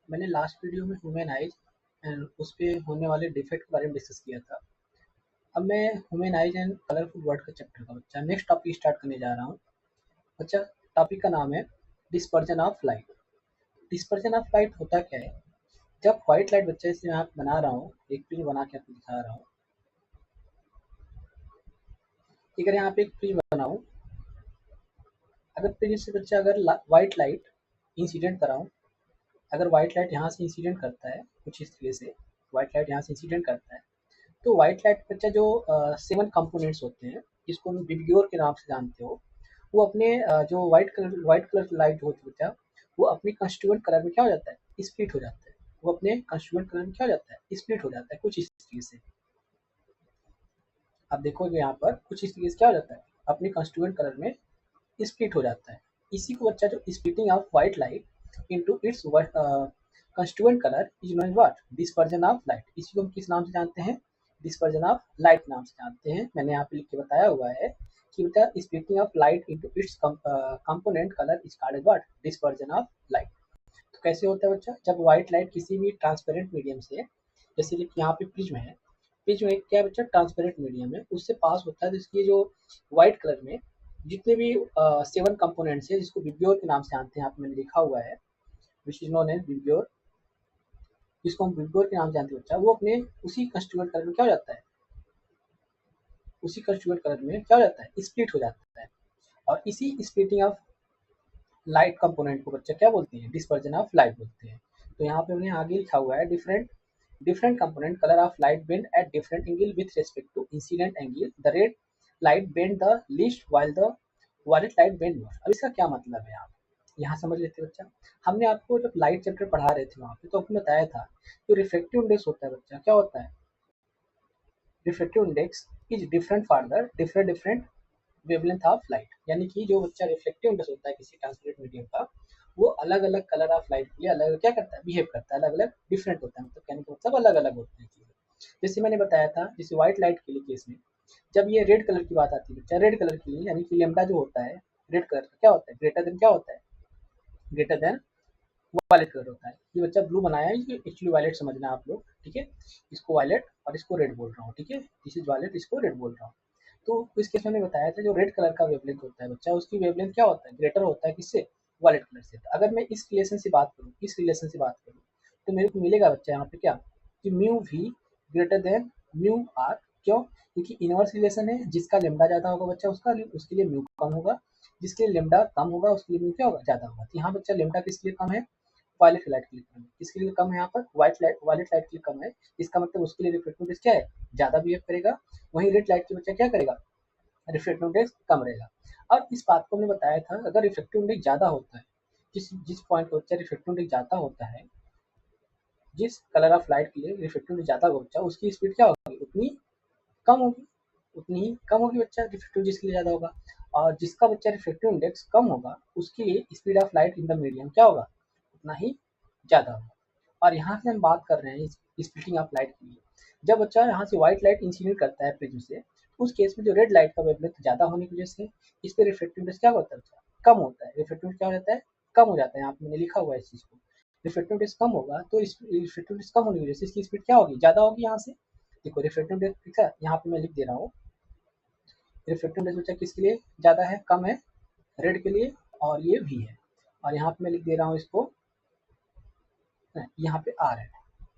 मैंने last video में human eyes and उस पे होने वाले डिफेक्ट के बारे में डिस्कस किया था। अब मैं human eyes and colourful word का चैप्टर का बच्चा नेक्स्ट टॉपिक स्टार्ट करने जा रहा हूँ। बच्चा, टॉपिक का नाम है dispersion of light. Dispersion of light होता क्या है? जब व्हाइट लाइट बच्चा इसे यहाँ पे बना रहा हूँ, एक प्रिज्म बना के आपको दिखा रहा हूँ। अगर यहाँ पे एक प्रिज्म बनाऊँ, अगर प्रिज्म से बच्चा अगर व्हाइट लाइट इंसिडेंट कराऊँ, अगर व्हाइट लाइट यहाँ से इंसिडेंट करता है कुछ इस तरीके से, व्हाइट लाइट यहाँ से इंसिडेंट करता है, तो व्हाइट लाइट बच्चा जो 7 कंपोनेंट्स होते हैं, जिसको हम विबग्योर के नाम से जानते हो, वो अपने जो व्हाइट कलर लाइट होती है बच्चा, वो अपने कंस्टिट्यूएंट कलर में क्या हो जाता है? स्प्लिट हो जाता है। वो अपने कंस्टिट्यूएंट कलर में क्या हो जाता है? स्प्लिट हो जाता है कुछ इस तरीके से। आप देखोगे यहाँ पर कुछ इस तरीके से क्या हो जाता है? अपने कंस्टिट्यूएंट कलर में स्प्लिट हो जाता है। इसी को बच्चा जो splitting of white light into its constituent colour is known as what? Dispersion of light. इसी को हम किस नाम से जानते हैं? डिस्पर्जन ऑफ लाइट नाम से जानते हैं। मैंने यहाँ पे लिख के बताया हुआ है कि बेटा splitting of light into its component colour is called as what? Dispersion of light. तो कैसे होता है बच्चा? जब व्हाइट लाइट किसी भी ट्रांसपेरेंट मीडियम से, जैसे कि यहाँ पे प्रिज्म है, प्रिज्म एक क्या है बच्चा? ट्रांसपेरेंट मीडियम है, उससे पास होता है, तो इसकी जो व्हाइट कलर में जितने भी 7 कंपोनेंट्स है, जिसको विब्योर के नाम से जानते हैं, आप मैंने लिखा हुआ है which is known as Vibgyor, जिसको हम विब्योर के नाम से जानते हैं बच्चा, वो अपने उसी कंस्टिट्यूएंट कलर में क्या हो जाता है? उसी कंस्टिट्यूएंट कलर में क्या हो जाता है? स्प्लिट हो जाता है। और इसी स्प्लिटिंग ऑफ लाइट कंपोनेंट को बच्चा क्या बोलते हैं? डिस्पर्जन ऑफ लाइट बोलते हैं। तो यहाँ पे हमने आगे लिखा हुआ है different different component color of light bend at different angle with respect to incident angle. The red light bend the least while the violet light bend more. अब इसका क्या मतलब है? आप यहाँ समझ लेते हैं बच्चा। हमने आपको जब लाइट चैप्टर पढ़ा रहे थे वहाँ पे, तो आपने बताया था जो रिफ्लेक्टिव इंडेक्स होता है बच्चा, क्या होता है? Reflective index is different for the different different wavelength of light. यानी कि जो बच्चा रिफ्लेक्टिव इंडेक्स होता है किसी ट्रांसपेरेंट मीडियम का, वो अलग अलग कलर ऑफ लाइट के लिए अलग क्या करता है? बिहेव करता है, अलग अलग डिफरेंट होता है, मतलब कहने का मतलब अलग अलग होते हैं चीजें। जैसे मैंने बताया था, जैसे व्हाइट लाइट के लिए केस में, जब ये रेड कलर की बात आती है बच्चा, रेड कलर के लिए यानी कि लेमडा जो होता है रेड कलर का, क्या होता है? ग्रेटर देन क्या होता है? ग्रेटर देन वायलेट कलर होता है। ये बच्चा ब्लू बनाया है, ये एक्चुअली वायलेट समझना आप लोग, ठीक है? इसको वायलेट और इसको रेड बोल रहा हूँ, ठीक है? दिस इज वायलेट, इसको रेड बोल रहा हूँ। तो इस केस में मैंने बताया था, जो रेड कलर का वेवलेंथ होता है बच्चा, उसकी वेवलेंथ क्या होता है? ग्रेटर होता है किससे? वायलेट कलर से। तो अगर मैं इस रिलेशन से बात करूँ, इस रिलेशन से बात करूँ, तो मेरे को मिलेगा बच्चा यहाँ पे क्या? कि mu V greater than mu R. क्यों? क्योंकि इनवर्स रिलेशन है, जिसका लेमडा ज्यादा होगा बच्चा, उसका उसके लिए म्यू कम होगा, जिसके लिए लेमडा कम होगा उसके लिए म्यू क्या होगा? ज्यादा होगा। तो यहाँ बच्चा लेमडा किसके लिए कम है? वायलेट लाइट के लिए कम है। किसके लिए कम है? यहाँ पर वायलेट लाइट के लिए कम है। इसका मतलब उसके लिए रिफ्लेक्टिव इंडेक्स क्या है? ज्यादा बिहेव करेगा। वहीं रेड लाइट के बच्चा क्या करेगा? रिफ्लेक्टिव इंडेक्स कम रहेगा। अब इस बात को हमने बताया था, अगर रिफ्लेक्टिव इंडेक्स ज्यादा होता है, जिस जिस पॉइंट पर बच्चा रिफ्लेक्टिव इंडेक्स ज्यादा होता है, जिस कलर ऑफ लाइट के लिए रिफ्लेक्टिव इंडेक्स ज्यादा होगा, उसकी स्पीड क्या होगी? उतनी कम होगी। उतनी ही कम होगी बच्चा, रिफ्लेक्टिव जिसके लिए ज्यादा होगा। और जिसका बच्चा रिफ्लेक्टिव इंडेक्स कम होगा, उसके लिए speed of light in the medium क्या होगा? उतना ही ज्यादा होगा। और यहाँ से हम बात कर रहे हैं स्प्लिटिंग ऑफ लाइट की। जब बच्चा यहाँ से व्हाइट लाइट इंसिडेंट करता है प्रिज्म से, उस केस में जो रेड लाइट का वेवलेंथ ज्यादा होने की वजह से इस पे रिफ्लेक्टिव इंडेक्स क्या होता है बच्चा? कम होता है। रिफ्लेक्टिव क्या हो जाता है? कम हो जाता है। यहाँ पे मैंने लिखा हुआ है इस चीज को। रिफ्लेक्टिव इंडेक्स कम होगा, तो इस रिफ्लेक्टिव इंडेक्स कम होने की वजह से इसकी स्पीड क्या होगी? ज्यादा होगी। यहाँ से देखो रिफ्लेक्टिव इंडेक्स ठीक है, यहाँ पे मैं लिख दे रहा हूँ। रिफ्लेक्टिव इंडेक्स बच्चा किसके लिए ज्यादा है? कम है, रेड के लिए, और ये वी है। और यहाँ पे मैं लिख दे रहा हूँ इसको, यहाँ पे आर है,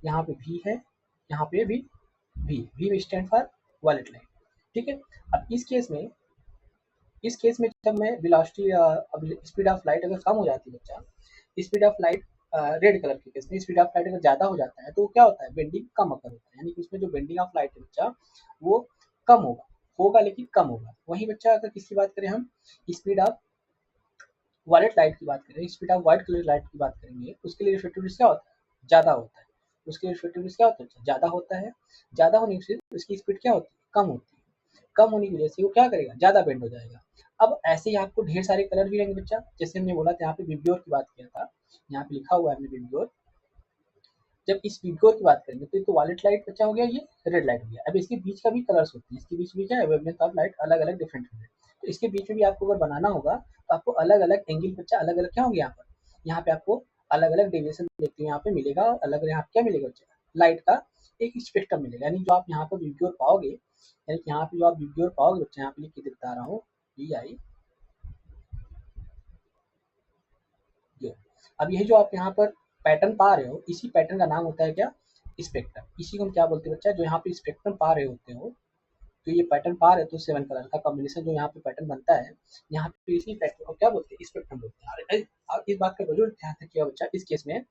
यहाँ पे वी है, यहाँ पे भी V stand for violet light, ठीक है? अब इस केस में जब मैं वेलोसिटी अब स्पीड ऑफ लाइट अगर कम हो जाती है बच्चा, speed of light red colour के केस में स्पीड ऑफ लाइट अगर ज्यादा हो जाता है, तो क्या होता है? बेंडिंग कम अकर होता है, यानी कि उसमें जो बेंडिंग ऑफ लाइट है बच्चा, वो कम होगा, लेकिन कम होगा। वहीं बच्चा अगर किसकी बात करें हम, स्पीड ऑफ वायलेट लाइट की बात करें, speed of white colour light की बात करेंगे, उसके लिए रिफ्लेक्टिव क्या होता है? ज्यादा होता है। उसके रिफ्लेक्टिव क्या होता है? ज्यादा होता है। ज्यादा होने से उसकी स्पीड क्या होती है? कम होती है। कम होने की वजह से वो क्या करेगा? ज्यादा बेंड हो जाएगा। अब ऐसे ही आपको ढेर सारे कलर भी रहेंगे बच्चा, जैसे हमने बोला था, यहाँ पे विब्योर की बात किया था, यहाँ पे लिखा हुआ है हमने विब्योर। जब इस विब्योर की बात करेंगे, तो वायलेट लाइट बच्चा हो गया, ये रेड लाइट हो गया। अब इसके बीच का भी कलर्स होते हैं, इसके बीच में क्या है? वेवलेंथ ऑफ लाइट अलग अलग डिफरेंट है। तो इसके बीच में भी आपको अगर बनाना होगा, तो आपको अलग अलग एंगल बच्चा अलग अलग क्या होंगे? यहाँ पे आपको अलग अलग डेविएशन देखते हैं यहाँ पे मिलेगा, और अलग अलग यहाँ क्या मिलेगा बच्चा, लाइट का एक स्पेक्ट्रम मिलेगा। यानी जो आप यहाँ पर विब्ग्योर पाओगे, यानी कि यहाँ पे जो आप विब्ग्योर पाओगे बच्चा, यहाँ पे लिख के बता रहा हूँ VI। अब यही जो आप यहाँ पर पैटर्न पा रहे हो, इसी पैटर्न का नाम होता है क्या, स्पेक्ट्रम। इसी को हम क्या बोलते हैं बच्चा, जो यहाँ पे स्पेक्ट्रम पा रहे होते हो, तो ये पैटर्न पा रहे हो तो 7 कलर का कॉम्बिनेशन जो यहाँ पे पैटर्न बनता है, यहाँ पे इसी पैटर्न को क्या बोलते हैं, स्पेक्ट्रम बोलते हैं। और इस बात का जरूर ध्यान रखिएगा बच्चा, इस केस में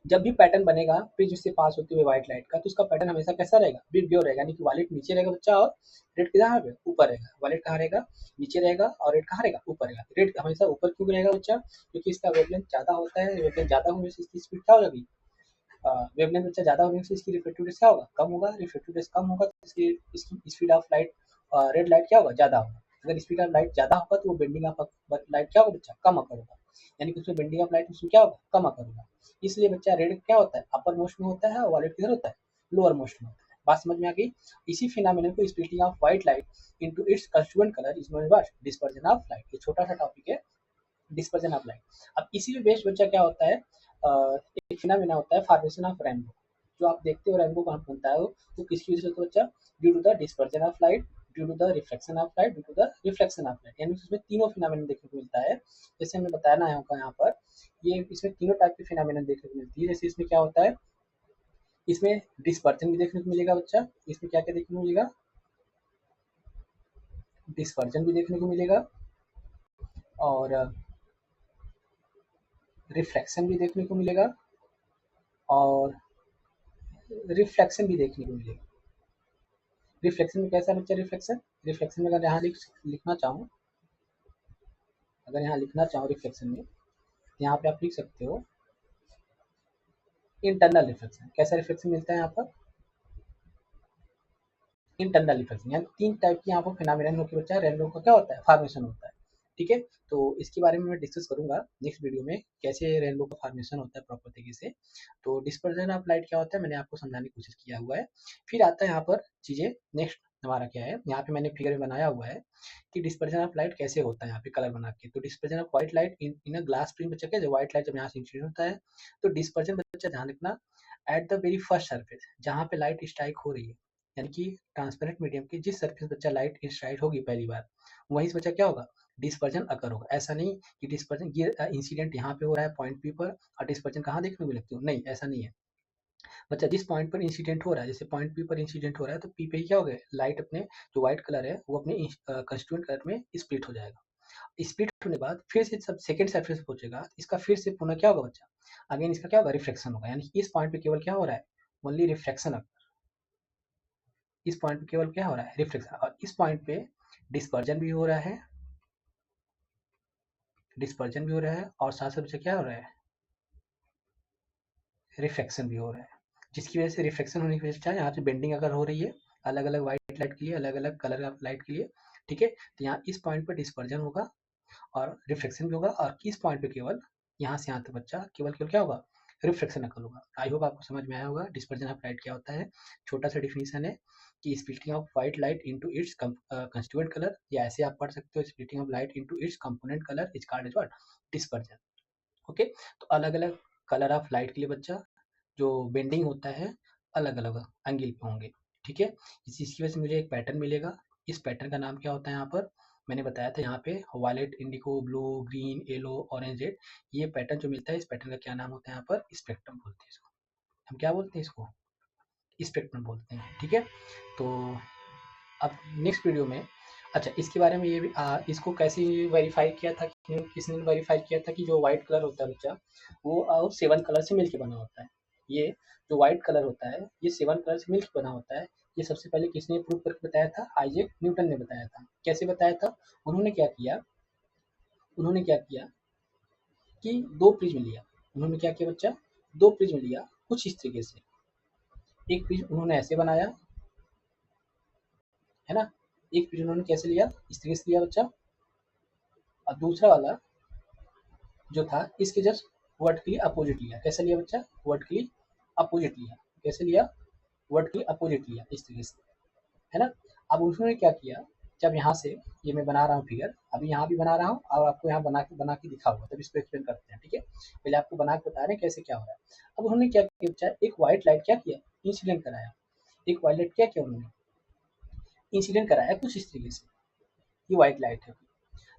जब भी पैटर्न बनेगा प्रिज्म से पास होते हुए व्हाइट लाइट का, तो उसका पैटर्न हमेशा कैसा रहेगा, विब्ग्योर रहेगा, यानी कि वायलेट नीचे रहेगा बच्चा, और रेड कहाँ पे ऊपर रहेगा। वायलेट कहाँ रहेगा, नीचे रहेगा, और रेड कहाँ रहेगा, ऊपर रहेगा। रेड हमेशा ऊपर क्यों रहेगा बच्चा, क्योंकि इसका वेवलेंथ ज्यादा होता है। वेवलेंथ ज्यादा होने से इसकी स्पीड क्या हो जाएगी, वेवलेंथ बच्चा ज्यादा होने से इसकी रिफ्लेक्टिव रेस क्या होगा, कम होगा। रिफ्लेक्टिव रेस कम होगा तो इसकी speed of light, red light क्या होगा, ज्यादा होगा। अगर स्पीड ऑफ लाइट ज्यादा होगा तो वो बेंडिंग ऑफ लाइट क्या होगा बच्चा, कम अकर होगा। यानी कि उसमें बेंडिंग ऑफ लाइट उसमें क्या होगा, कम अकर होगा। इसलिए बच्चा रेड क्या होता है, अपर मोस्ट में होता है, और वायलेट किधर होता है, लोअर मोस्ट में होता है। बात समझ में आ गई। इसी फिनोमेनन को splitting of white light into its constituent colour is known as what, dispersion of light. ये छोटा सा टॉपिक है, डिस्पर्जन ऑफ लाइट। अब इसी में बेस्ड बच्चा क्या होता है, एक फिनोमेना होता है फॉर्मेशन ऑफ रेनबो। जो आप देखते हो रेनबो कहाँ बनता है, वो किसकी वजह से होता है बच्चा, due to the dispersion of light, due to the reflection of light, due to the reflection of light. यानी उसमें तीनों फिनोमेना देखने को मिलता है। जैसे हमें बताना है यहाँ पर, ये इसमें तीनों टाइप की फिनोमेना देखने को मिलती है। जैसे इसमें क्या होता है, इसमें डिस्पर्जन भी देखने को मिलेगा बच्चा। इसमें क्या क्या देखने को मिलेगा, डिस्पर्जन भी देखने को मिलेगा, और रिफ्लेक्शन भी देखने को मिलेगा, और रिफ्लेक्शन भी देखने को मिलेगा। रिफ्लेक्शन में कैसा बच्चा, रिफ्लेक्शन, रिफ्लेक्शन में अगर यहाँ लिखना चाहूँ, अगर यहाँ लिखना चाहूँ रिफ्लेक्शन में, यहाँ पे आप लिख सकते हो इंटरनल रिफ्लेक्शन। कैसा रिफ्लेक्शन मिलता है यहाँ पर, इंटरनल रिफ्लेक्शन। यानी तीन टाइप की यहाँ पर फिनोमेनन के बच्चा रेनबो का क्या होता है, फॉर्मेशन होता है। ठीक है, तो इसके बारे में मैं डिस्कस करूंगा नेक्स्ट वीडियो में, कैसे रेनबो का फॉर्मेशन होता है प्रॉपर तरीके से। तो डिस्पर्जन ऑफ लाइट क्या होता है, मैंने आपको समझाने की कोशिश किया हुआ है। फिर आता है यहाँ पर चीजें, नेक्स्ट हमारा क्या है, यहाँ पे मैंने फिगर में बनाया हुआ है कि डिस्पर्जन ऑफ लाइट कैसे होता है, यहाँ पे कलर बना के। तो dispersion of white light in a glass prism बच्चा, क्या व्हाइट लाइट जब यहाँ से इंसिडेंट होता है, तो डिस्पर्जन बच्चा ध्यान रखना, at the very first surface जहाँ पे लाइट स्ट्राइक हो रही है, यानी कि ट्रांसपेरेंट मीडियम की जिस सरफेस बच्चा लाइट स्ट्राइक होगी पहली बार, वहीं से बच्चा क्या होगा, डिस्पर्जन अकर होगा। ऐसा नहीं कि डिस्पर्जन ये इंसिडेंट यहाँ पे हो रहा है पॉइंट पी पर, और डिस्पर्जन कहाँ देखने को मिलती हो, नहीं ऐसा नहीं है बच्चा। जिस पॉइंट पर इंसिडेंट हो रहा है, जैसे पॉइंट पी पर इंसिडेंट हो रहा है, तो पी पे ही क्या हो गया, लाइट अपने जो व्हाइट कलर है वो अपने कंस्टिट्यूएंट कलर में स्प्लिट हो जाएगा। स्प्लिट होने के बाद फिर से सब सेकंड सरफेस पे पहुंचेगा, इसका फिर से पुनः क्या होगा बच्चा, अगेन इसका क्या होगा, रिफ्लेक्शन होगा। यानी इस पॉइंट पे केवल क्या हो रहा है, ओनली रिफ्लेक्शन। इस पॉइंट पे केवल क्या हो रहा है, रिफ्लेक्शन। और इस पॉइंट पे डिस्पर्जन भी हो रहा है, डिस्पर्जन भी हो रहा है, और साथ साथ बच्चा क्या हो रहा है, रिफ्लेक्शन भी हो रहा है। जिसकी वजह से रिफ्लेक्शन होने की वजह से यहाँ से बेंडिंग अगर हो रही है अलग अलग व्हाइट लाइट के लिए, अलग अलग कलर ऑफ लाइट के लिए। ठीक है, तो यहाँ इस पॉइंट पर डिस्पर्जन होगा और रिफ्लेक्शन भी होगा, और इस पॉइंट पे केवल यहाँ से यहाँ तक बच्चा केवल केवल क्या होगा, रिफ्लेक्शन अकल होगा। आई होप आपको समझ में आया होगा डिस्पर्जन ऑफ लाइट क्या होता है। छोटा सा डिफिनेशन है कि splitting of white light into its constituent colour, या ऐसे आप पढ़ सकते हो, splitting of light into its component colour is called as what, dispersion. Okay, तो अलग अलग कलर ऑफ लाइट के लिए बच्चा जो बेंडिंग होता है अलग अलग एंगल पे होंगे। ठीक है, इसकी वजह से मुझे एक पैटर्न मिलेगा। इस पैटर्न का नाम क्या होता है, यहाँ पर मैंने बताया था, यहाँ पे violet, indigo, blue, green, yellow, orange, red, ये पैटर्न जो मिलता है, इस पैटर्न का क्या नाम होता है, यहाँ पर स्पेक्ट्रम बोलते हैं इसको। हम क्या बोलते हैं इसको, स्पेक्ट्रम बोलते हैं। ठीक है, तो अब नेक्स्ट वीडियो में, अच्छा इसके बारे में ये भी इसको कैसे वेरीफाई किया था, किसने वेरीफाई किया था कि जो व्हाइट कलर होता है बच्चा, वो और 7 कलर से मिलकर बना होता है। ये जो व्हाइट कलर होता है ये 7 कलर से मिलकर बना होता है। ये सबसे पहले किसने प्रूव करके बताया था, आइजैक न्यूटन ने बताया था। कैसे बताया था, उन्होंने क्या किया, उन्होंने क्या किया कि दो प्रिज्म लिया। उन्होंने क्या किया बच्चा, दो प्रिज्म लिया कुछ इस तरीके से। एक प्रिज्म उन्होंने ऐसे बनाया, है ना, एक प्रिज्म उन्होंने कैसे लिया, इस तरीके से लिया बच्चा, और दूसरा वाला जो था इसके जस्ट वर्टिकली अपोजिट लिया। कैसे लिया बच्चा, वर्टिकली अपोजिट लिया। कैसे लिया, वर्टिकली अपोजिट लिया, इस तरीके से, है ना। अब उन्होंने क्या किया, जब यहाँ से ये मैं बना रहा हूँ फिगर, अभी यहाँ भी बना रहा हूँ और आपको यहाँ बना के दिखा हुआ, तब इसको एक्सप्लेन करते हैं, ठीक है। पहले आपको बना के बता रहे हैं कैसे क्या हो रहा है। अब उन्होंने क्या किया बच्चा, एक व्हाइट लाइट क्या किया, इंसिडेंट कराया। एक व्हाइट लाइट क्या किया उन्होंने, इंसिडेंट कराया कुछ इस तरीके से। ये व्हाइट लाइट है।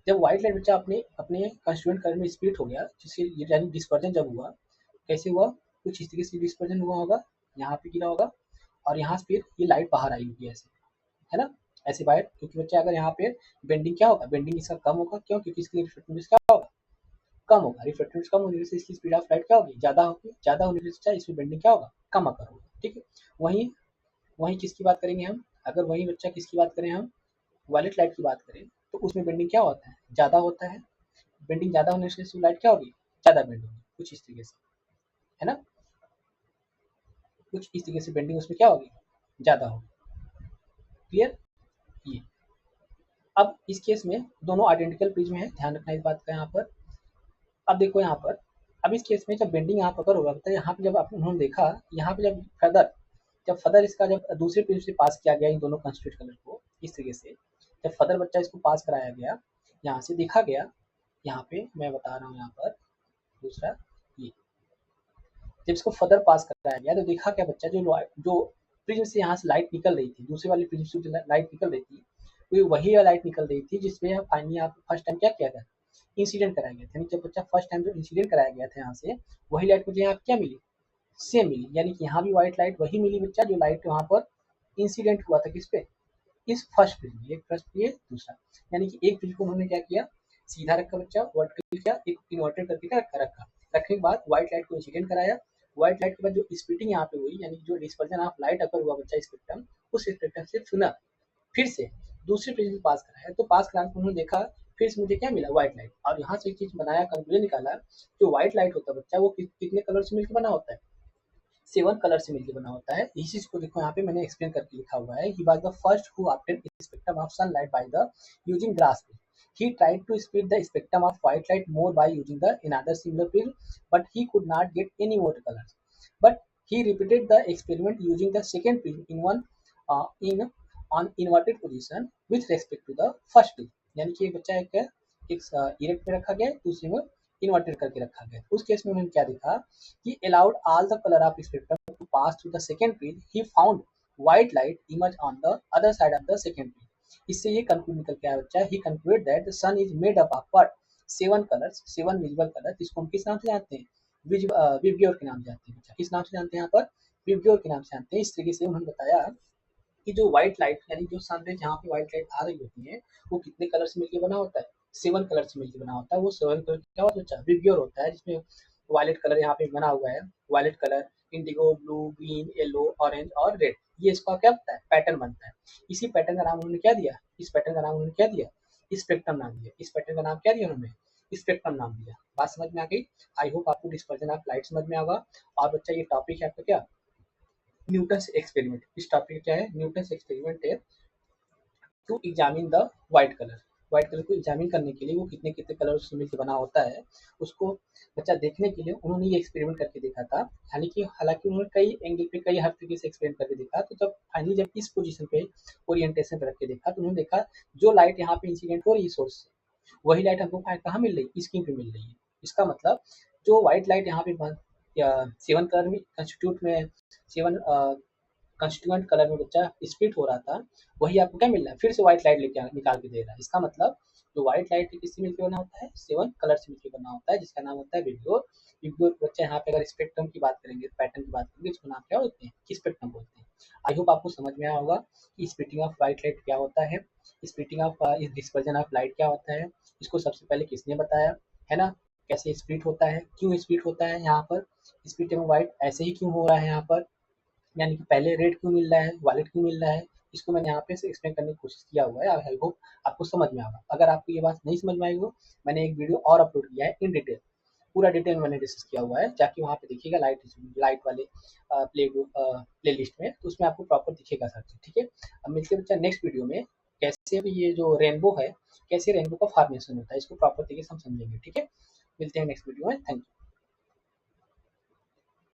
जब व्हाइट लाइट बच्चा अपने अपने कंस्टिट्यूएंट कलर में स्प्लिट हो गया, जिससे यानी डिस्पर्जन जब हुआ, कैसे हुआ, कुछ इस तरीके से डिस्पर्जन हुआ होगा, यहाँ पे गिरा होगा और यहाँ से फिर ये लाइट बाहर आई होगी ऐसे, है ना, ऐसे बाहर। क्योंकि बच्चा अगर यहाँ पे बेंडिंग क्या होगा, बेंडिंग इसका कम होगा, क्यों, क्योंकि इसकी रिफ्लेक्टिवनेस क्या होगा, कम होगा। रिफ्लेक्टिवनेस कम होने से इसकी स्पीड ऑफ लाइट क्या होगी, ज्यादा होगी। ज्यादा होने से इसमें बेंडिंग क्या होगा, कम आकर होगा, ठीक है। वहीं वहीं किसकी बात करेंगे हम, अगर वही बच्चा किसकी बात करें हम, वायलेट लाइट की बात करें, तो उसमें बेंडिंग क्या होता है, ज्यादा होता है। बेंडिंग ज्यादा होने से लाइट क्या होगी, ज्यादा बेंड होगी, कुछ इस तरीके से, है ना, कुछ इस तरीके से बेंडिंग उसमें क्या होगी, ज्यादा होगी। क्लियर। ये अब इस केस में दोनों आइडेंटिकल प्रिज्म है, ध्यान रखना इस बात का यहाँ पर। अब देखो यहाँ पर, अब इस केस में जब बेंडिंग यहाँ पर होगा, तो यहाँ पे जब उन्होंने देखा, यहाँ पे जब फदर इसका जब दूसरे प्रिज्म से पास किया गया इन दोनों कंस्टिट्यूट कलर को इस तरीके से, जब फदर बच्चा इसको पास कराया गया, यहाँ से देखा गया, यहाँ पे मैं बता रहा हूँ यहाँ पर दूसरा, ये जब इसको फर्दर पास कराया गया तो देखा क्या बच्चा, जो प्रिज्म से यहाँ से लाइट निकल रही थी, दूसरे वाले प्रिज्म से जो लाइट निकल रही थी, वो वही लाइट निकल रही थी जिसमें फाइनली आप फर्स्ट टाइम क्या किया था, इंसिडेंट कराया गया था। यानी जब बच्चा फर्स्ट टाइम जो इंसिडेंट कराया गया था यहाँ से, वही लाइट मुझे यहाँ क्या मिली, सेम मिली। यानी कि यहाँ भी व्हाइट लाइट वही मिली बच्चा, जो लाइट वहाँ पर इंसिडेंट हुआ था किस पे, इस फर्स्ट प्रिज्म में। एक फर्स्ट ये दूसरा, यानी कि एक प्रिज्म को उन्होंने क्या किया, सीधा रखा बच्चा, वर्टिकल किया, एक इन्वर्टेड करके क्या रखा। रखने के बाद व्हाइट लाइट को इंसिडेंट कराया। व्हाइट लाइट के बाद जो स्प्लिटिंग यहाँ पे हुई, यानी जो डिस्पर्जन ऑफ लाइट अगर हुआ बच्चा स्पेक्ट्रम, उस स्पेक्ट्रम से पुनः फिर से दूसरे प्रिज्म पास कराया। तो पास कराने पर उन्होंने देखा, फिर से मुझे क्या मिला, व्हाइट लाइट। और यहाँ से एक चीज बनाया, कंक्लूजन निकाला, जो व्हाइट लाइट होता है बच्चा, वो कितने कलर से मिलकर बना होता है, 7 कलर से मिलकर बना होता है। इसी चीज को देखो यहाँ पे मैंने एक्सप्लेन करके लिखा हुआ है, he was the first who obtained spectrum of sunlight by the using glass prism. He tried to split the spectrum of white light more by using the another similar prism, but he could not get any more colors. But he repeated the experiment using the second prism in on inverted position with respect to the first prism. यानी कि एक बच्चा एक erect में रखा गया, दूसरे में इन्वर्टेड करके रखा गया। उस केस में उन्होंने क्या देखा कि allowed all the color of spectrum to pass through the second prism, he found white light emerge on the other side of the second prism. इससे ये कंक्लूड निकल के आया बच्चा, he concluded that the sun is made up of what, 7 colors, 7 visible colors, जिसको हम किस नाम से जानते हैं, विबग्योर के नाम से जानते हैं बच्चा। किस नाम से जानते हैं यहाँ पर, विबग्योर के नाम से जानते हैं। इस तरीके से उन्होंने बताया कि जो व्हाइट लाइट, यानी जो सनरेज जहाँ पे व्हाइट लाइट आ रही होती है, वो कितने कलर से मिलकर बना होता है, 7 कलर से मिलकर बना होता है। वो 7 कलर क्या होता है बच्चा, विबग्योर होता है, जिसमें वायलेट कलर यहाँ पे बना हुआ है, violet colour, indigo, blue, green, yellow, orange और रेड, ये इसका क्या होता है, पैटर्न बनता है। इसी पैटर्न का नाम उन्होंने क्या दिया, इस पैटर्न का नाम उन्होंने क्या दिया, स्पेक्ट्रम नाम दिया। इस पैटर्न का नाम क्या दिया उन्होंने, स्पेक्ट्रम नाम दिया। बात समझ में आ गई। आई होप आपको डिस्पर्जन ऑफ लाइट समझ में आगा। और बच्चा ये टॉपिक है आपका क्या, न्यूटन्स एक्सपेरिमेंट। इस टॉपिक क्या है, न्यूटन्स एक्सपेरिमेंट है to examine the white colour. White colour को एग्जामिन करने के लिए वो कितने कितने कलर से मिलकर बना होता है, उसको बच्चा देखने के लिए उन्होंने ये एक्सपेरिमेंट करके देखा था। हालांकि उन्होंने कई एंगल पे, कई हर तरीके से एक्सपेरिमेंट करके देखा। तो जब फाइनली जब इस पोजीशन पे, ओरिएंटेशन पे रख के देखा, तो उन्होंने देखा जो लाइट यहाँ पे इंसिडेंट हो रही है सोर्स से, वही लाइट हमको कहाँ मिल रही है, स्क्रीन पे मिल रही है। इसका मतलब जो व्हाइट लाइट यहाँ पे 7 कलर में कंस्टिट्यूट में 7 कंस्टिट्यूएंट कलर में बच्चा स्प्लिट हो रहा था, वही आपको क्या मिल रहा है, फिर से व्हाइट लाइट लेके निकाल के दे रहा है। इसका मतलब जो व्हाइट लाइट किससे मिलकर बना होता है, 7 कलर से मिलकर बना होता है, जिसका नाम होता है विबग्योर। विबग्योर बच्चा यहाँ पे अगर स्पेक्ट्रम की बात करेंगे, पैटर्न की बात करेंगे, इसको नाम क्या बोलते हैं, स्पेक्ट्रम बोलते हैं। आई होप आपको समझ में आया होगा कि स्प्लिटिंग ऑफ व्हाइट लाइट क्या होता है, splitting of dispersion of light क्या होता है। इसको सबसे पहले किसने बताया, है ना, कैसे स्प्लिट होता है, क्यों स्प्लिट होता है, यहाँ पर स्प्लिटिंग ऑफ व्हाइट ऐसे ही क्यों हो रहा है यहाँ पर, यानी कि पहले रेड क्यों मिल रहा है, वायलेट क्यों मिल रहा है, इसको मैंने यहाँ पे से एक्सप्लेन करने की कोशिश किया हुआ है। आई होप आपको समझ में आएगा। अगर आपको ये बात नहीं समझ में आई हो, मैंने एक वीडियो और अपलोड किया है इन डिटेल, पूरा डिटेल मैंने डिस्कस किया हुआ है, जाके वहाँ पे देखिएगा लाइट वाले प्ले लिस्ट में, तो उसमें आपको प्रॉपर दिखेगा सर। ठीक है, अब मिलते हैं बच्चा नेक्स्ट वीडियो में, कैसे भी ये जो रेनबो है, कैसे रेनबो का फॉर्मेशन होता है, इसको प्रॉपर तरीके से हम समझेंगे। ठीक है, मिलते हैं नेक्स्ट वीडियो में, थैंक यू।